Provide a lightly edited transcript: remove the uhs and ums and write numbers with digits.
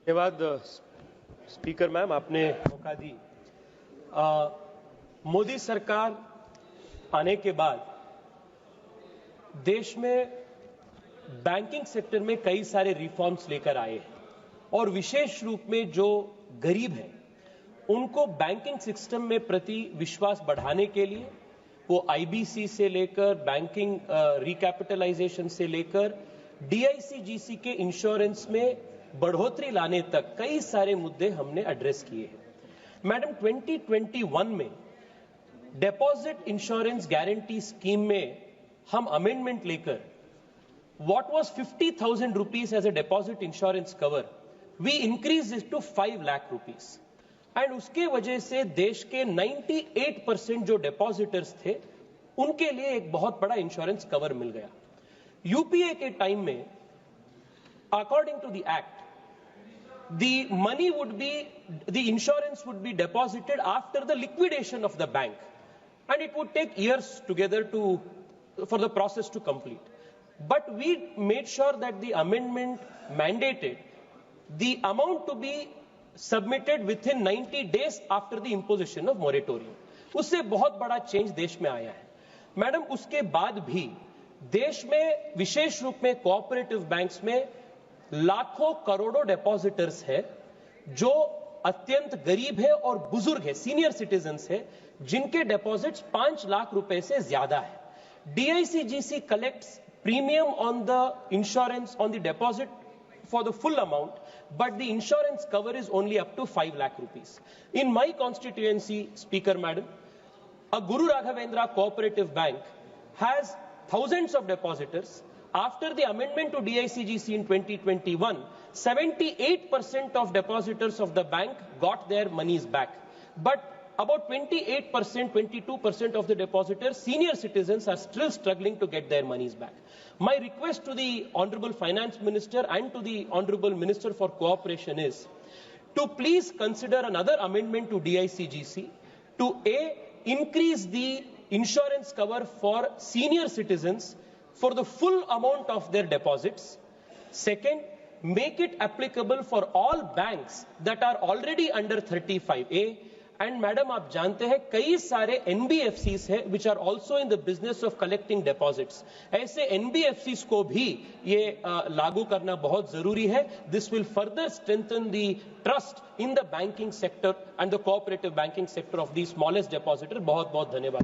धन्यवाद speaker ma'am, आपने मौका दी। मोदी सरकार आने के बाद देश में बैंकिंग सेक्टर में कई सारे रिफॉर्म्स लेकर आए हैं और विशेष रूप में जो गरीब हैं उनको बैंकिंग सिस्टम में प्रति विश्वास बढ़ाने के लिए वो आईबीसी से लेकर बैंकिंग रिकैपिटलाइजेशन से लेकर डीआईसीजीसी के इंश्योरेंस में बढ़ोतरी लाने तक कई सारे मुद्दे हमने एड्रेस किए हैं। मैडम, 2021 में डिपॉजिट इंश्योरेंस गारंटी स्कीम में हम अमेंडमेंट लेकर what was 50,000 rupees as a deposit insurance cover, we increased it to 5 lakh rupees. And उसके वजह से देश के 98% जो डिपॉजिटर्स थे उनके लिए एक बहुत बड़ा इंश्योरेंस कवर मिल गया। यूपीए के टाइम में according to the act the money would be, the insurance would be deposited after the liquidation of the bank, and it would take years together for the process to complete. But we made sure that the amendment mandated the amount to be submitted within 90 days after the imposition of moratorium. उससे बहुत बड़ा change देश में आया है। Madam, उसके बाद भी देश में विशेष रूप में कोऑपरेटिव बैंक्स में लाखों करोड़ों डिपॉजिटर्स हैं जो अत्यंत गरीब है और बुजुर्ग है, सीनियर सिटीजन्स है, जिनके डिपॉजिट्स 5 लाख रुपए से ज्यादा है। DICGC collects premium on the insurance on the deposit for the full amount, but the insurance cover is only up to 5 lakh rupees. In my constituency, Speaker Madam, a Guru Raghavendra Cooperative Bank has thousands of depositors. After the amendment to DICGC in 2021, 78% of depositors of the bank got their monies back. But about 28%, 22% of the depositors, senior citizens, are still struggling to get their monies back. My request to the Honorable Finance Minister and to the Honorable Minister for Cooperation is to please consider another amendment to DICGC to increase the insurance cover for senior citizens for the full amount of their deposits. Second, make it applicable for all banks that are already under 35A. And madam, आप जानते हैं कई सारे NBFCs हैं which are also in the business of collecting deposits. ऐसे NBFCs को भी ये लागू करना बहुत जरूरी है। This will further strengthen the trust in the banking sector and the cooperative banking sector of the smallest depositor. बहुत बहुत धन्यवाद।